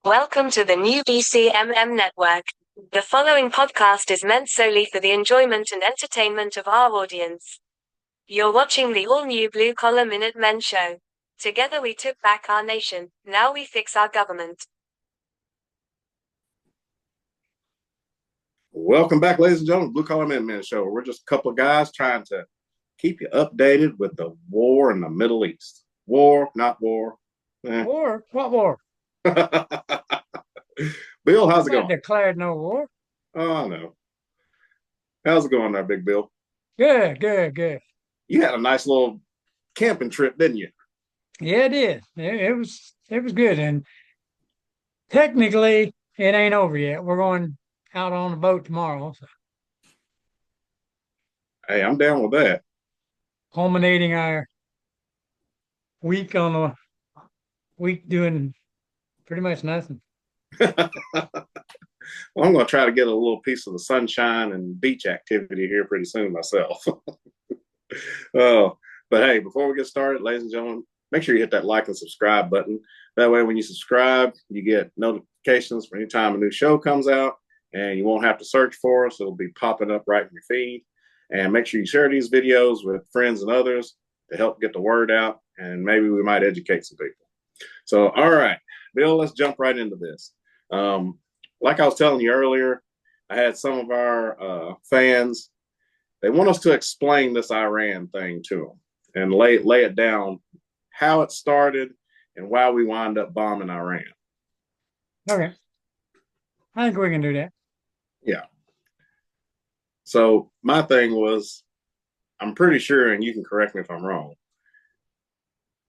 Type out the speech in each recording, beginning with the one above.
Welcome to the new BCMM network. The following podcast is meant solely for the enjoyment and entertainment of our audience. You're watching the all-new Blue Collar Minute Men show. Together we took back our nation, now we fix our government. Welcome back, ladies and gentlemen, Blue Collar Minute Men show. We're just a couple of guys trying to keep you updated with the war in the Middle East. War, not war. War? What war? Bill, how's it going? Declared no war. Oh, no. How's it going there, Big Bill? Good. You had a nice little camping trip, didn't you? Yeah, it did. It was good. And technically, it ain't over yet. We're going out on the boat tomorrow. So. Hey, I'm down with that. Culminating our week doing pretty much nothing. Well, I'm going to try to get a little piece of the sunshine and beach activity here pretty soon myself. But hey, before we get started, ladies and gentlemen, make sure you hit that like and subscribe button. That way, when you subscribe, you get notifications for any time a new show comes out, and you won't have to search for us. It'll be popping up right in your feed. And make sure you share these videos with friends and others to help get the word out, and maybe we might educate some people. So, all right, Bill, let's jump right into this. Like I was telling you earlier, I had some of our fans, they want us to explain this Iran thing to them and lay it down, how it started and why we wind up bombing Iran. Okay. I think we can do that. Yeah. So my thing was, I'm pretty sure, and you can correct me if I'm wrong.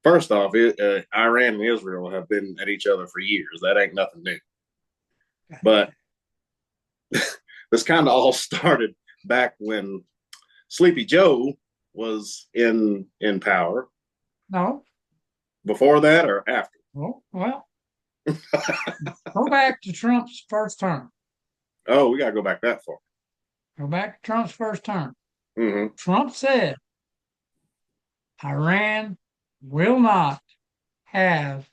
First off, Iran and Israel have been at each other for years. That ain't nothing new. But this kind of all started back when Sleepy Joe was in power. No. Before that or after? Oh, well. Go back to Trump's first term. Oh, we got to go back that far. Go back to Trump's first term. Mm-hmm. Trump said Iran will not have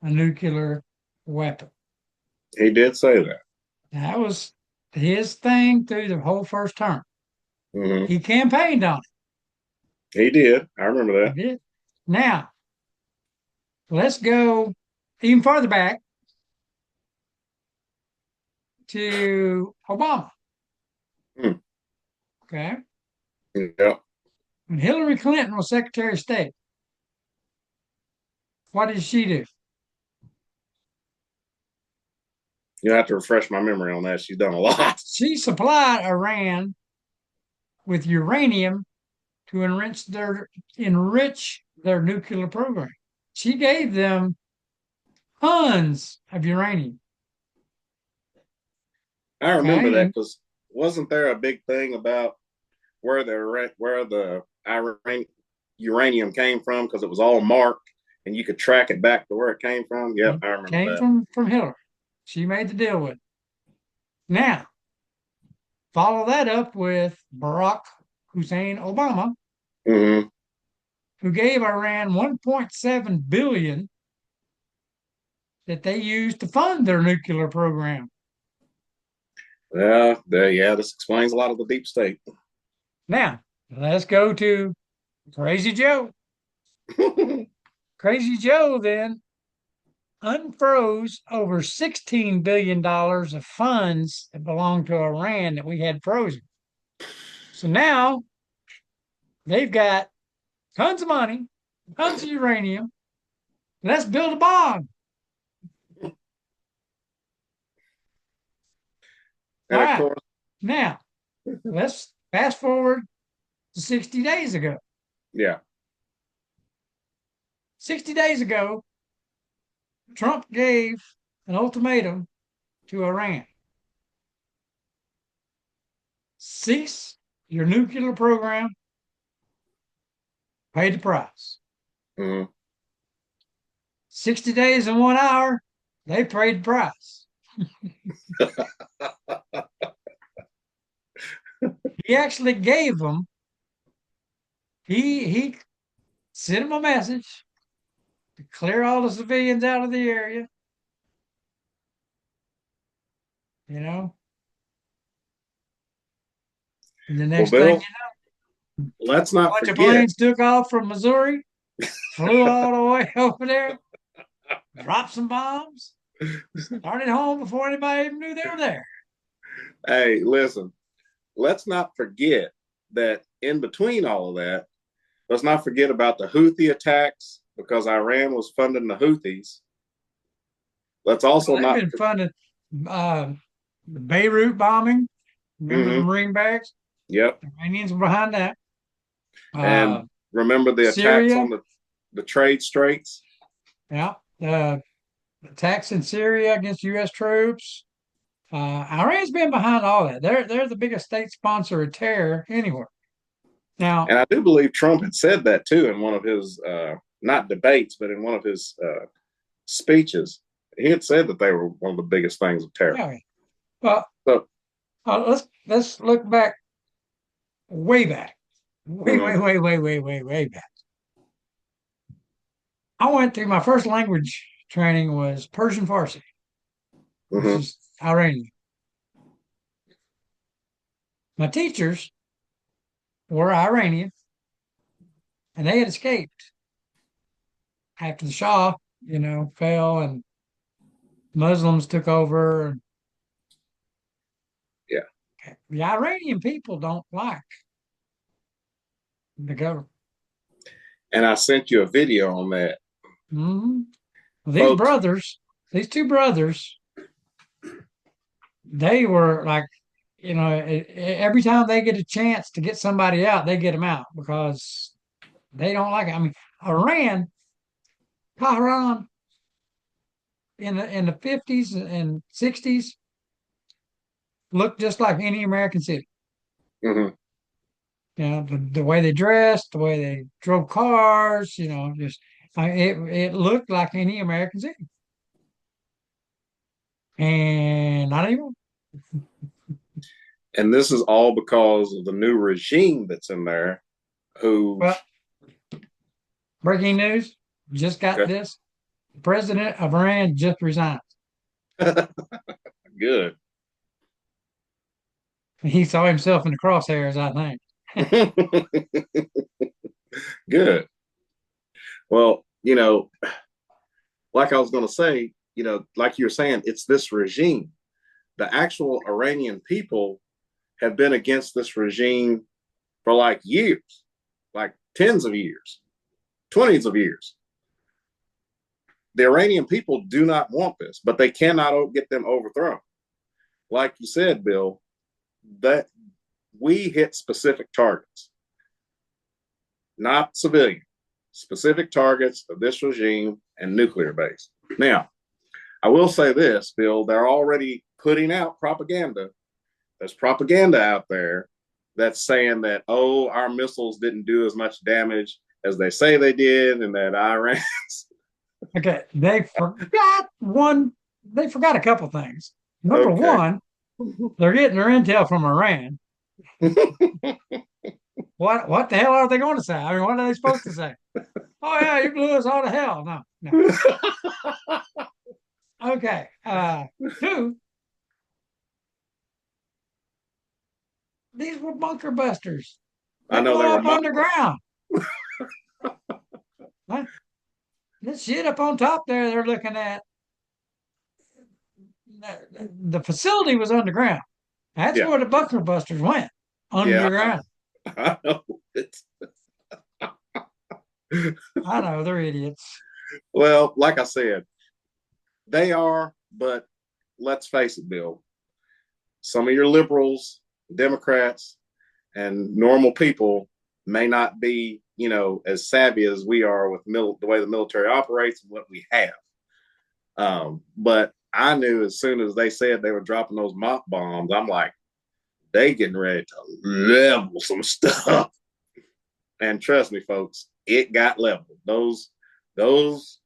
a nuclear weapon. He did say that. That was his thing through the whole first term. Mm-hmm. He campaigned on it. He did. I remember that. He did. Now, let's go even farther back to Obama. Mm. Okay. Yeah. When Hillary Clinton was Secretary of State, what did she do? You have to refresh my memory on that. She's done a lot. She supplied Iran with uranium to enrich their nuclear program. She gave them tons of uranium. I remember that because wasn't there a big thing about where the uranium came from, because it was all marked and you could track it back to where it came from? Yep, I remember that. Came from Hillary. She made the deal with it. Now, follow that up with Barack Hussein Obama, mm-hmm. who gave Iran $1.7 billion that they used to fund their nuclear program. Yeah, this explains a lot of the deep state. Now, let's go to Crazy Joe. Crazy Joe then unfroze over $16 billion of funds that belonged to Iran that we had frozen. So now they've got tons of money, tons of uranium. Let's build a bomb. And all of right. course, now let's fast forward to 60 days ago. Yeah. 60 days ago, Trump gave an ultimatum to Iran. Cease your nuclear program, pay the price. Mm-hmm. 60 days and 1 hour, they paid the price. He actually gave them, he sent them a message to clear all the civilians out of the area. You know, and the Well, next thing, Bill, let's a not bunch of forget. planes took off from Missouri, flew all the way over there, dropped some bombs, started home before anybody even knew they were there. Hey, listen, let's not forget that in between all of that, let's not forget about the Houthi attacks because Iran was funding the Houthis. Let's also Well, they've not. been funding the Beirut bombing. Remember the Mm-hmm. Marine barracks? Yep. The Iranians were behind that. And remember the attacks Syria, on the trade straits? yeah. The attacks in Syria against U.S. troops. Iran's been behind all that. They're the biggest state sponsor of terror anywhere. Now, And I do believe Trump had said that too in one of his not debates, but in one of his speeches. He had said that they were one of the biggest things of terror. yeah, well, So, let's look back, way back, mm-hmm, way back. I went through my first language training was Persian Farsi, which mm-hmm, is Iranian. My teachers were Iranian, and they had escaped after the Shah, fell and Muslims took over. yeah. The Iranian people don't like the government. And I sent you a video on that. Mm-hmm. Well, Folks, these two brothers, they were like, every time they get a chance to get somebody out, they get them out because they don't like it. I mean, Tehran in the 50s and 60s looked just like any American city. mm-hmm. The way they dressed, the way they drove cars, it looked like any American city. And not anymore. And this is all because of the new regime that's in there who. Well, breaking news, just got Okay. this. The president of Iran just resigned. Good. He saw himself in the crosshairs, I think. Good. Well, like I was going to say, like you were saying, it's this regime. The actual Iranian people have been against this regime for like years, like tens of years, 20s of years. The Iranian people do not want this, but they cannot get them overthrown. Like you said, Bill, that we hit specific targets, not civilian, specific targets of this regime and nuclear base. Now, I will say this, Bill, they're already putting out propaganda. There's propaganda out there that's saying that, oh, our missiles didn't do as much damage as they say they did, and that Iran. Okay, they forgot a couple things. Number Okay. one, they're getting their intel from Iran. What the hell are they going to say? I mean, what are they supposed to say? Oh yeah, you blew us all to hell. No. Okay. Two, these were bunker busters. I know they blow were up underground. Huh? This shit up on top there, they're looking at. The facility was underground. That's Yeah. where the bunker busters went. Underground. Yeah, I know. I know, they're idiots. Well, like I said, they are, but let's face it, Bill. Some of your liberals, Democrats, and normal people may not be, as savvy as we are with the way the military operates and what we have. But I knew as soon as they said they were dropping those mop bombs, I'm like, they getting ready to level some stuff. And trust me, folks, it got leveled. Those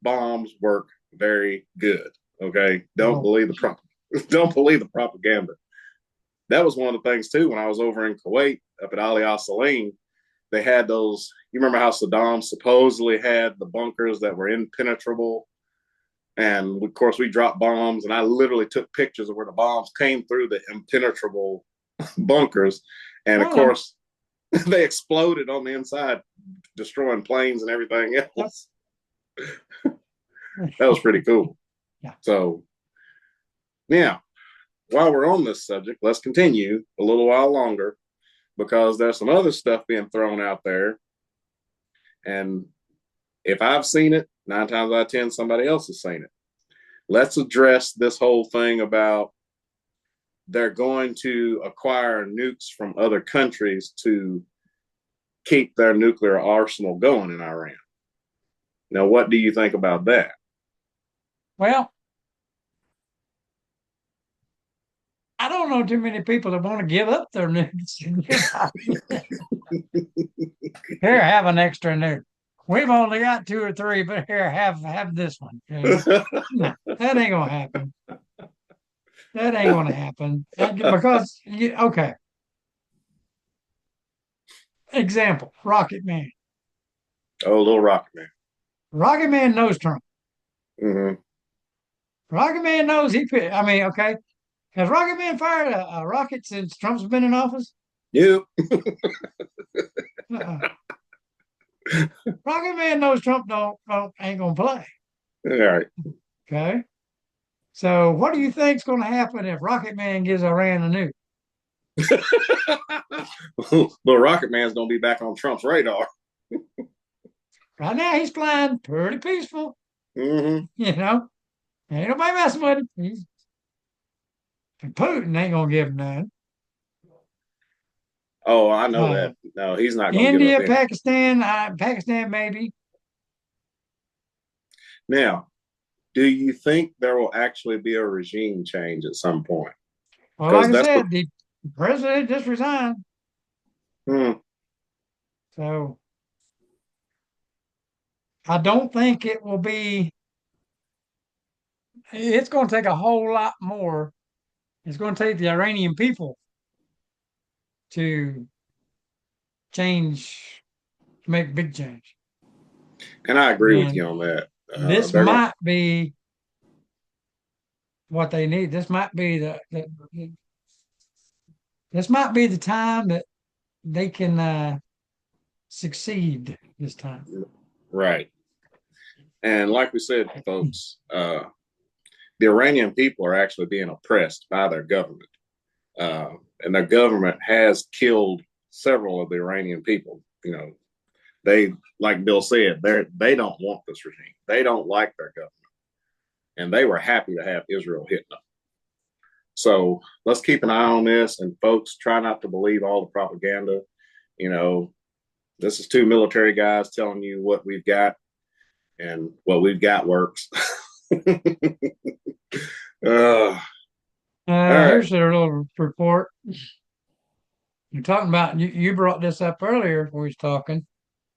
bombs work very good. Okay, don't believe the propaganda. That was one of the things too when I was over in Kuwait up at Ali Al Salim. they had those. You remember how Saddam supposedly had the bunkers that were impenetrable, and of course we dropped bombs, and I literally took pictures of where the bombs came through the impenetrable bunkers, and of course they exploded on the inside, destroying planes and everything else. That was pretty cool. Yeah. So, yeah, while we're on this subject, let's continue a little while longer because there's some other stuff being thrown out there. And if I've seen it, 9 times out of 10, somebody else has seen it. Let's address this whole thing about they're going to acquire nukes from other countries to keep their nuclear arsenal going in Iran. Now, what do you think about that? Well, I don't know too many people that want to give up their nukes. Here, have an extra nuke. We've only got 2 or 3, but here, have this one. No, that ain't gonna happen. That ain't gonna happen because okay. Example: Rocket Man. Oh, little Rocket Man. Rocket Man knows Trump. Mm-hmm. Rocket Man knows he. I mean, okay. Has Rocket Man fired a rocket since Trump's been in office? You. Rocket Man knows Trump ain't gonna play. All right. Okay. So what do you think's gonna happen if Rocket Man gives Iran a nuke? Well, Rocket Man's gonna be back on Trump's radar. Right now he's flying pretty peaceful. Mm-hmm. You know, ain't nobody messing with him. Putin ain't gonna give him none. Oh, I know that. No, he's not going to India, give up Pakistan, Pakistan maybe. Now, do you think there will actually be a regime change at some point? Well, like I said, the president just resigned. So I don't think it will be. It's going to take a whole lot more. It's going to take the Iranian people to change, to make big change. And I agree with you on that. This might be what they need. This might be this might be the time that they can succeed this time. Right. And like we said, folks, the Iranian people are actually being oppressed by their government. And their government has killed several of the Iranian people. You know, they, like Bill said, they don't want this regime. They don't like their government. And they were happy to have Israel hitting them. So let's keep an eye on this. And folks, try not to believe all the propaganda. You know, this is 2 military guys telling you what we've got, and what we've got works. Here's a little report. You're talking about, you brought this up earlier when we was talking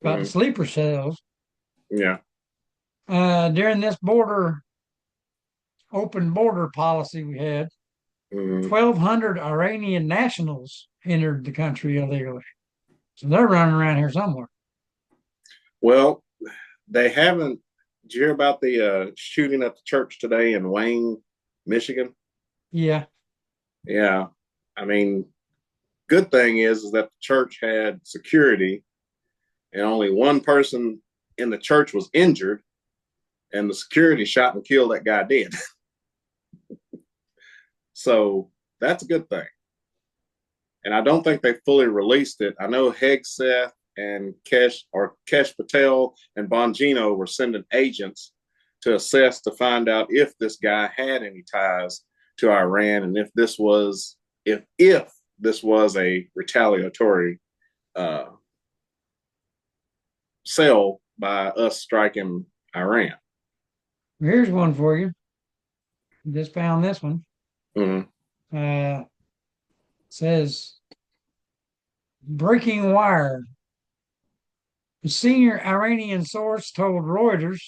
about the sleeper cells. Yeah. During this open border policy we had, 1,200 Iranian nationals entered the country illegally. So they're running around here somewhere. Well, they haven't. Did you hear about the shooting at the church today in Wayne, Michigan? Yeah. Yeah. I mean, good thing is that the church had security and only one person in the church was injured, and the security shot and killed that guy dead. So that's a good thing. And I don't think they fully released it. I know Hegseth and Kesh Patel and Bongino were sending agents to assess to find out if this guy had any ties to Iran, and if this was a retaliatory cell by us striking Iran. Here's one for you. Just found this one. Says breaking wire. A senior Iranian source told Reuters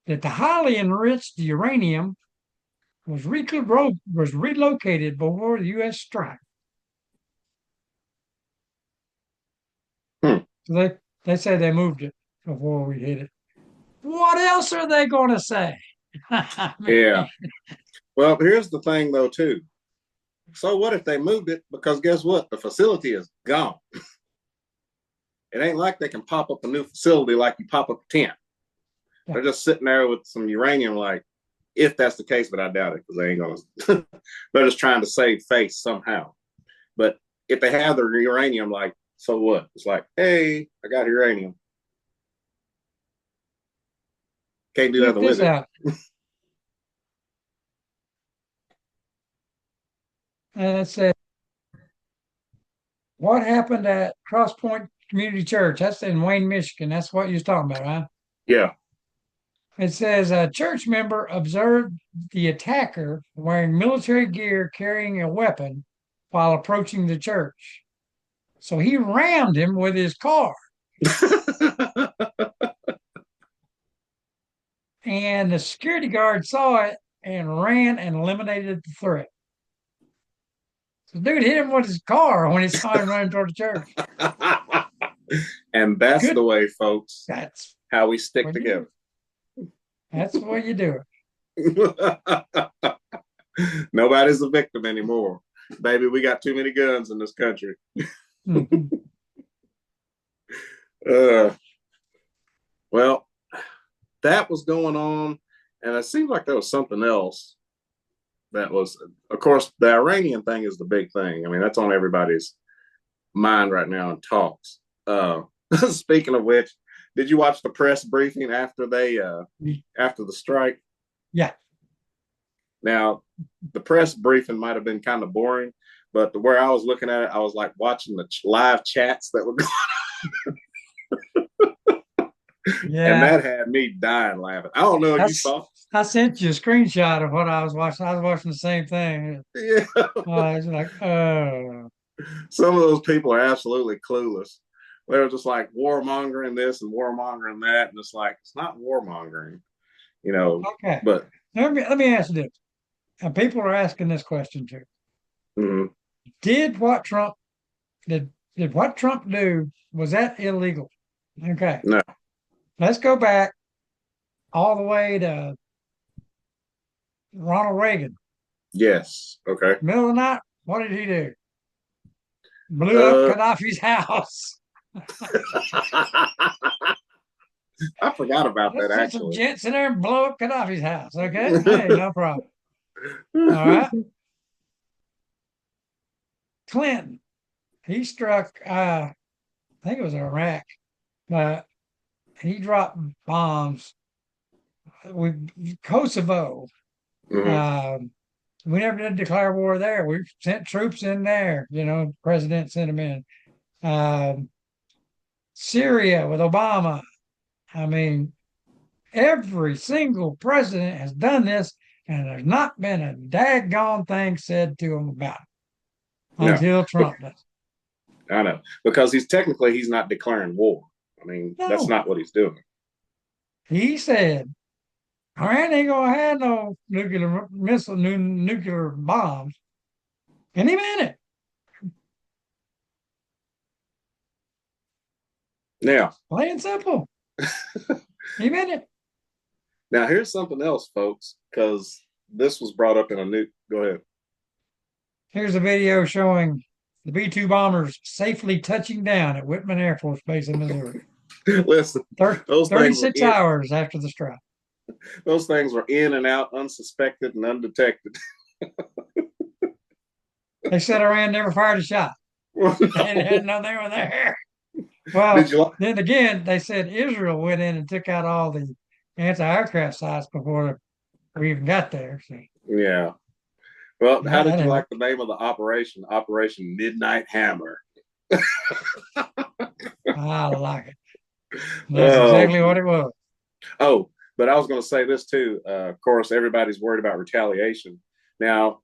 that the highly enriched uranium was relocated before the U.S. strike. So they say they moved it before we hit it. What else are they going to say? I Yeah. mean, Well, here's the thing though, too. So what if they moved it? Because guess what? The facility is gone. It ain't like they can pop up a new facility like you pop up a tent. They're just sitting there with some uranium, like, if that's the case, but I doubt it because they ain't gonna. They're just trying to save face somehow. But if they have their uranium, like, so what? It's like, hey, I got uranium. Can't do check nothing this with it. out. And it said, what happened at Cross Point Community Church? That's in Wayne, Michigan. That's what you're talking about, right? Yeah. It says a church member observed the attacker wearing military gear carrying a weapon while approaching the church. So he rammed him with his car. And the security guard saw it and ran and eliminated the threat. So dude hit him with his car when he saw him running toward the church. And that's Good. the way, folks, That's how we stick what together. that's the way you do Nobody's a victim anymore. Baby, we got too many guns in this country. it. Uh, well, that was going on, and it seemed like there was something else that was, of course, the Iranian thing is the big thing. I mean, that's on everybody's mind right now in talks. Speaking of which, did you watch the press briefing after after the strike? Yeah. Now, the press briefing might have been kind of boring, but the where I was looking at it, I was like watching the live chats that were going, Yeah. and that had me dying laughing. I don't know if you saw. I sent you a screenshot of what I was watching. I was watching the same thing. Yeah, I was like, oh. some of those people are absolutely clueless. They were just like warmongering this and warmongering that, and it's like it's not warmongering, you know. Okay. But Let me ask you this. And people are asking this question too. mhm. Did what Trump did what Trump do, was that illegal? Okay. No, Let's go back all the way to Ronald Reagan. yes, okay. Middle of the night, what did he do? Blew up Uh, Gaddafi's house. I forgot about that Let's send some actually. jets in there and blow up Gaddafi's house. Okay. Hey, no problem. All right. Clinton, he struck, I think it was Iraq, but he dropped bombs with Kosovo. Mhm. We never did declare war there. We sent troops in there. The president sent them in. Syria with Obama. I mean, every single president has done this, and there's not been a daggone thing said to them about it No, until Trump does. I know because he's not declaring war. I mean, that's No, not what he's doing. he said, Iran ain't gonna have no nuclear bombs. And he meant it. Now, Plain and simple. He meant it. now here's something else, folks, because this was brought up in a new. Go ahead. Here's a video showing the B-2 bombers safely touching down at Whitman Air Force Base in Missouri. Listen, those things were 36 hours after the strike. those things were in and out, unsuspected and undetected. They said Iran never fired a shot. They didn't know they were there. Well, then again, they said Israel went in and took out all the anti-aircraft sites before we even got there. So, yeah. Well, how did you that like the name of the operation? Operation Midnight Hammer. I like it. That's exactly what it was. Oh, but I was going to say this too. Of course, everybody's worried about retaliation. Now,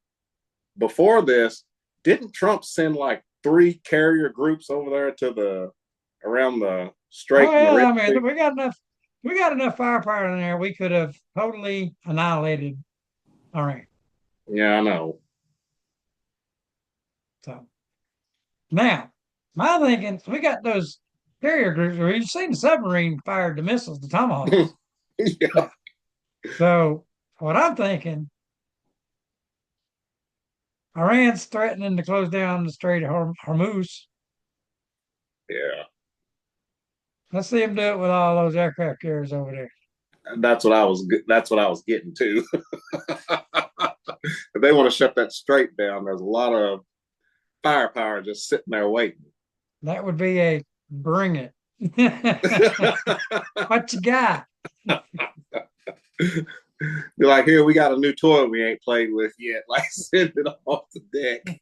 before this, didn't Trump send like 3 carrier groups over there to around the Strait? Well, I mean, we got enough firepower in there. We could have totally annihilated Iran. Yeah, I know. So now, my thinking, we got those carrier groups. Or you've seen the submarine fired the missiles, the Tomahawks. Yeah. So what I'm thinking, Iran's threatening to close down the Strait of Hormuz. Yeah. Let's see them do it with all those aircraft carriers over there. That's what I was getting to. If they want to shut that strait down, there's a lot of firepower just sitting there waiting. That would be a bring it. What you got? Be like, here, we got a new toy we ain't played with yet. Like, send it off the deck.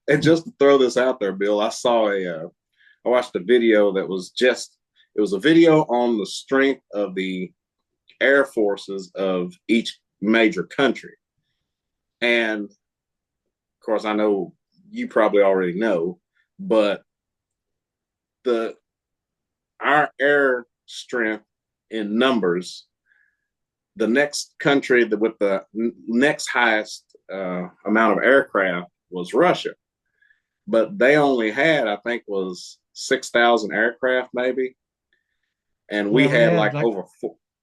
And just to throw this out there, Bill, I watched a video that it was a video on the strength of the air forces of each major country. And of course, I know you probably already know, but our air strength in numbers, the next country with the next highest amount of aircraft was Russia, but they only had, I think, was 6,000 aircraft maybe, and we had like over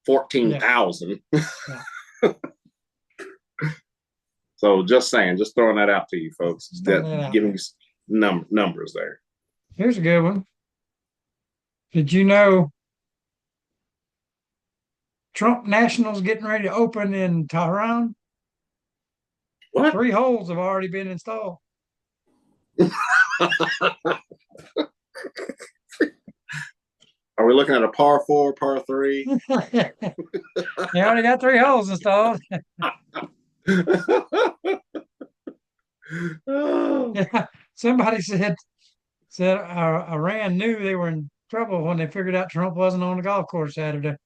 14,000. Yeah. So just saying, just throwing that out to you folks, giving you numbers there. Here's a good one. Did you know Trump Nationals getting ready to open in Tehran? What? 3 holes have already been installed. Are we looking at a par 4, par 3? They already got 3 holes installed. Yeah. Somebody said Iran knew they were in trouble when they figured out Trump wasn't on the golf course Saturday.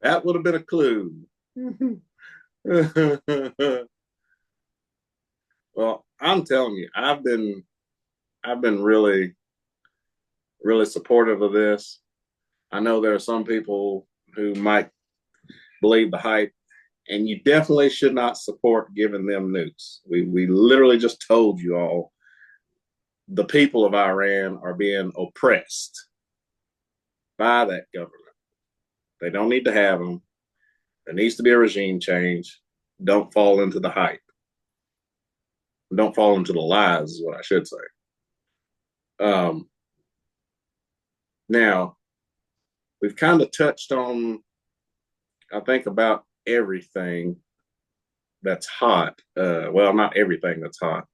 That would have been a clue. Well, I'm telling you, I've been really, really supportive of this. I know there are some people who might believe the hype, and you definitely should not support giving them nukes. We literally just told you all the people of Iran are being oppressed by that government. They don't need to have them. There needs to be a regime change. Don't fall into the hype. Don't fall into the lies, is what I should say. Now, we've kind of touched on, I think, about everything that's hot. Well, not everything that's hot.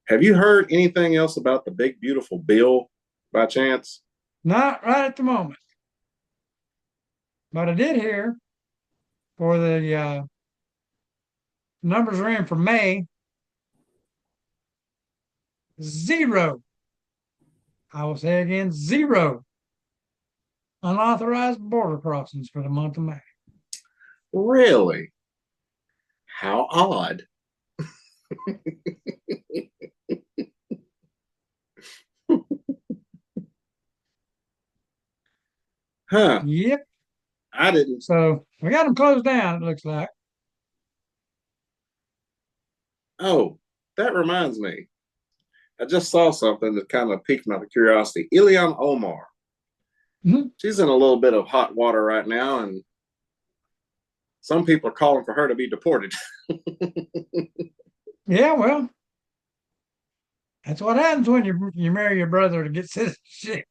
Have you heard anything else about the big, beautiful bill by chance? Not right at the moment. But I did hear for the numbers are in for May, 0. I will say again, 0 unauthorized border crossings for the month of May. Really? How odd. Huh. Yep. I didn't. So we got them closed down, it looks like. Oh, that reminds me. I just saw something that kind of piqued my curiosity. Ilhan Omar. Mm-hmm. She's in a little bit of hot water right now, and some people are calling for her to be deported. Yeah, well, that's what happens when you marry your brother to get citizenship.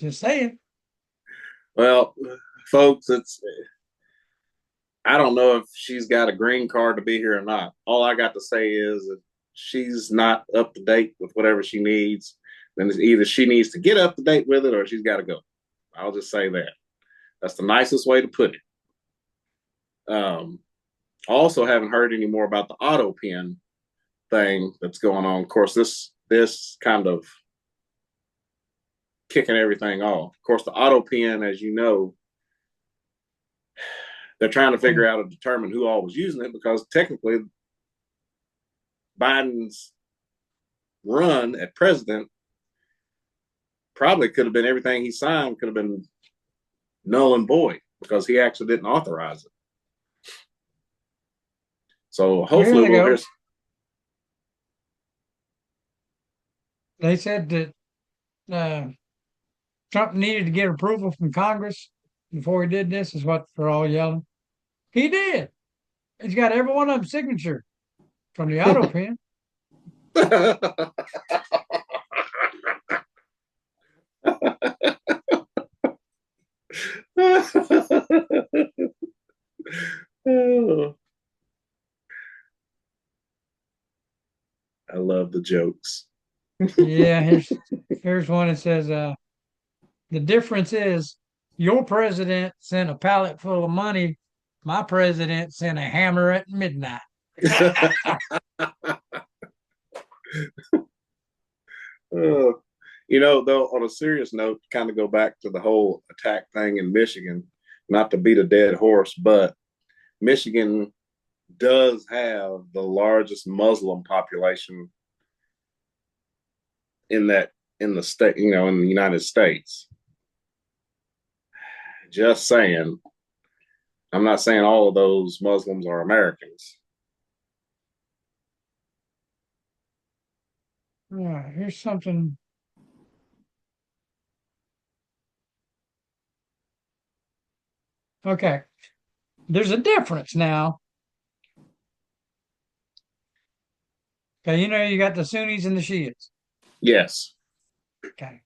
Just saying. Well, folks, I don't know if she's got a green card to be here or not. All I got to say is if she's not up to date with whatever she needs, then it's either she needs to get up to date with it or she's got to go. I'll just say that. That's the nicest way to put it. Also haven't heard any more about the auto pen thing that's going on. Of course, this kind of kicking everything off. Of course, the auto pen, as you know, they're trying to figure out and determine who all was using it, because technically Biden's run at president probably could have been everything he signed could have been null and void because he actually didn't authorize it. So Here hopefully they we'll go. hear. They said that uh, Trump needed to get approval from Congress before he did this, is what they're all yelling. He did. He's got every one of them signature from the auto pen. Oh, I love the jokes. Yeah, here's one that says the difference is your president sent a pallet full of money. My president sent a hammer at midnight. Oh, though, on a serious note, to kind of go back to the whole attack thing in Michigan, not to beat a dead horse, but Michigan does have the largest Muslim population in the state, in the United States. Just saying. I'm not saying all of those Muslims are Americans. Yeah, here's something. Okay, there's a difference now. Okay, you got the Sunnis and the Shias. Yes. Okay.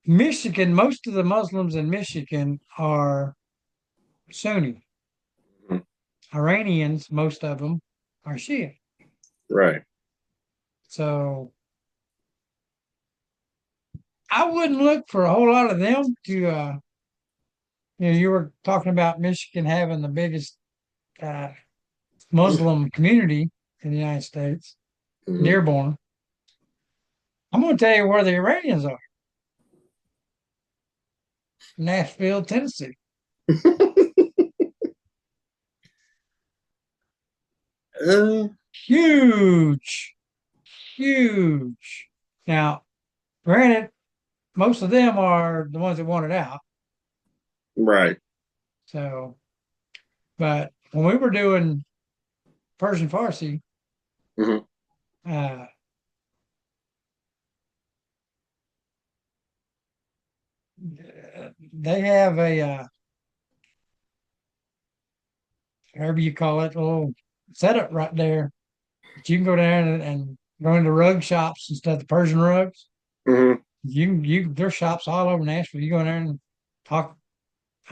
Michigan, most of the Muslims in Michigan are Sunni. Mhm. Iranians, most of them are Shia. Right. So I wouldn't look for a whole lot of them to, you were talking about Michigan having the biggest uh, Muslim community in the United States, Mhm. Dearborn. I'm going to tell you where the Iranians are. Nashville, Tennessee. uh, Huge, huge. Now, granted, most of them are the ones that wanted out. right. So, but when we were doing Persian Farsi, Mhm. uh, they have a whatever you call it, a little setup right there. But you can go down and go into rug shops and stuff, the Persian rugs. Mhm. There's shops all over Nashville. You go in there and talk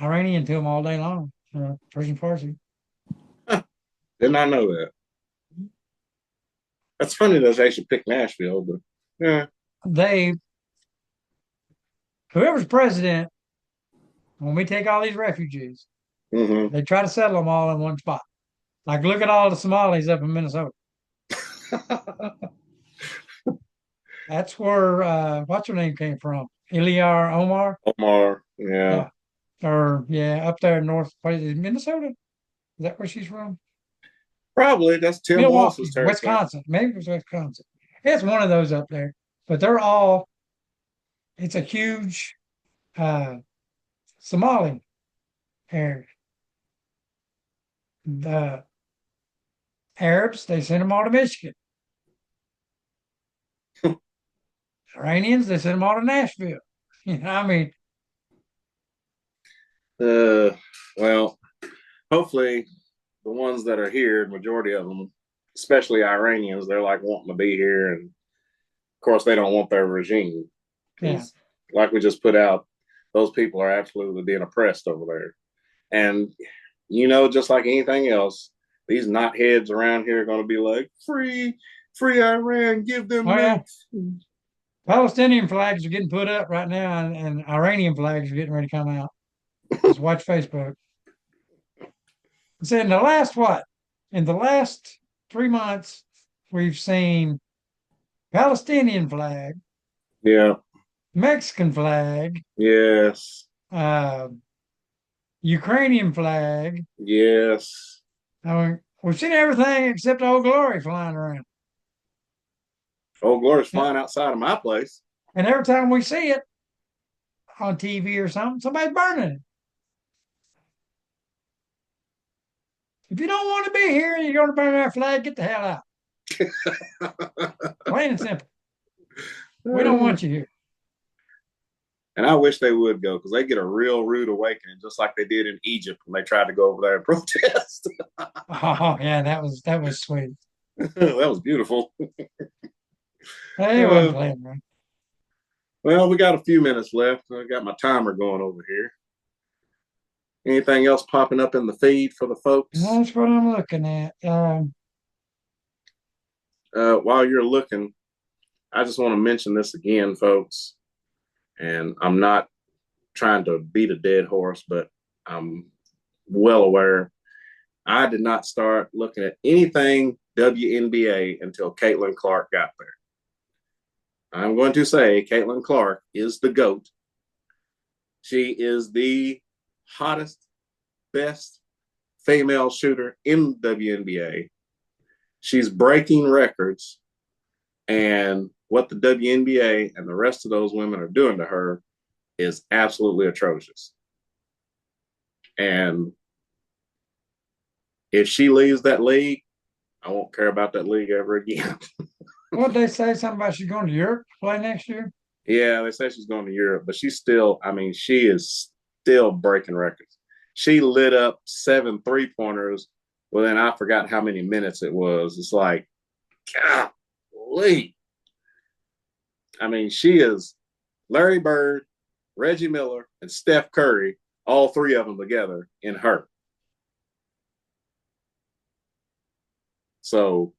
Iranian to them all day long. Persian Farsi. Did not know that. That's funny that they should pick Nashville, but yeah. They Whoever's president, when we take all these refugees, Mm-hmm. they try to settle them all in one spot. Like, look at all the Somalis up in Minnesota. That's where what's her name came from? Iliar Omar. Omar, yeah. Yeah, or yeah, up there in North, what is it, Minnesota? Is that where she's from? Probably that's Tim Walz's Milwaukee, territory. Wisconsin. Maybe it was Wisconsin. It's one of those up there. But they're all. It's a huge uh, Somali area. The Arabs, they sent them all to Michigan. Iranians, they sent them all to Nashville. I mean, Uh, well, hopefully the ones that are here, majority of them, especially Iranians, they're like wanting to be here, and of course they don't want their regime yeah. because, like we just put out, those people are absolutely being oppressed over there, and just like anything else, these knotheads around here are going to be like, free Iran, give them Oh yeah. nukes. Palestinian flags are getting put up right now, and Iranian flags are getting ready to come out. Just watch Facebook. So in the last what? In the last 3 months, we've seen Palestinian flag, Yeah. Mexican flag, Yes. uh, Ukrainian flag. Yes. I mean, we've seen everything except Old Glory flying around. Old Glory's flying outside of my place. And every time we see it, on TV or something, somebody's burning it. If you don't want to be here and you're going to burn our flag, get the hell out. Plain and simple. We don't want you here. And I wish they would go because they get a real rude awakening, just like they did in Egypt when they tried to go over there and protest. Oh yeah, that was sweet. That was beautiful. They wasn't playing, man. Well, we got a few minutes left. I got my timer going over here. Anything else popping up in the feed for the folks? That's what I'm looking at. While you're looking, I just want to mention this again, folks. And I'm not trying to beat a dead horse, but I'm well aware. I did not start looking at anything WNBA until Caitlin Clark got there. I'm going to say Caitlin Clark is the GOAT. She is the hottest, best female shooter in WNBA. She's breaking records. And what the WNBA and the rest of those women are doing to her is absolutely atrocious. And if she leaves that league, I won't care about that league ever again. What they say? Something about she's going to Europe to play next year? Yeah, they say she's going to Europe, but she's still, I mean, she is still breaking records. She lit up 7 3-pointers within, I forgot how many minutes it was. It's like, golly. I mean, she is Larry Bird, Reggie Miller, and Steph Curry, all 3 of them together in her. So,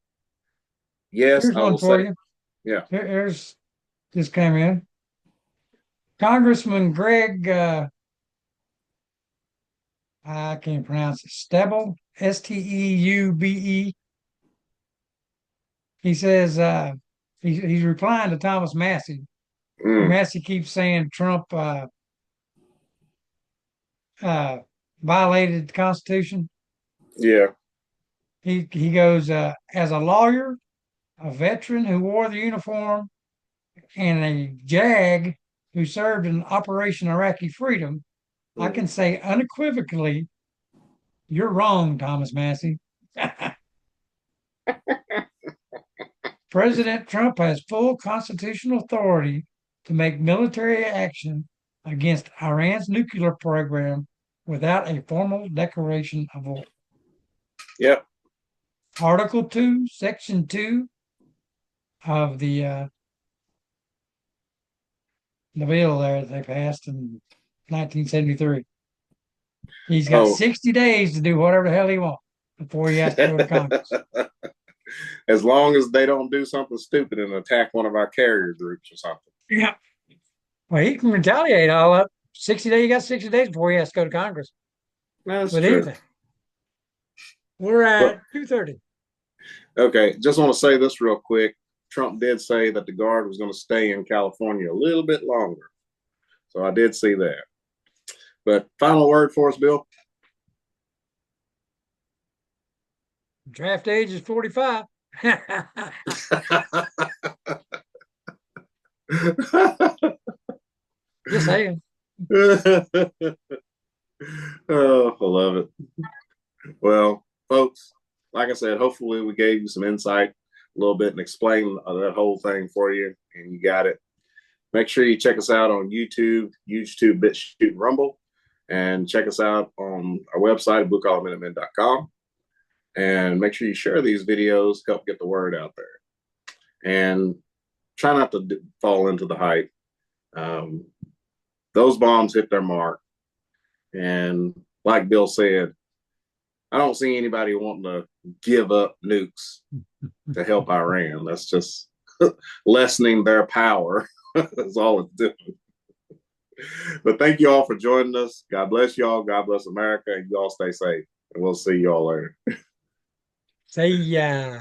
yes, Here's I one will for say, you. yeah. Here's just came in. Congressman Greg, I can't pronounce it. Steube, Steube. He says he's replying to Thomas Massey. Massey keeps saying Trump violated the Constitution. Yeah. He goes as a lawyer, a veteran who wore the uniform, and a JAG who served in Operation Iraqi Freedom. I can say unequivocally, you're wrong, Thomas Massey. President Trump has full constitutional authority to make military action against Iran's nuclear program without a formal declaration of war. Yep. Article 2, Section 2 of the bill there that they passed in 1973. He's got 60 days to do whatever the hell he wants before he has to go to Congress. As long as they don't do something stupid and attack one of our carrier groups or something. Yeah. Well, he can retaliate all up. 60 days. You got 60 days before he has to go to Congress. That's true. Anything. We're at 2:30. Okay, just want to say this real quick. Trump did say that the guard was going to stay in California a little bit longer. So I did see that. But final word for us, Bill? Draft age is 45. Just saying. Oh, I love it. Well, folks, like I said, hopefully we gave you some insight a little bit and explained that whole thing for you, and you got it. Make sure you check us out on YouTube, BitChute, Rumble, and check us out on our website, bluecollarminutemen.com. And make sure you share these videos, help get the word out there. And try not to fall into the hype. Those bombs hit their mark. And like Bill said, I don't see anybody wanting to give up nukes to help Iran. That's just lessening their power. That's all it's doing. But thank you all for joining us. God bless y'all. God bless America. And you all stay safe. And we'll see you all later. See ya.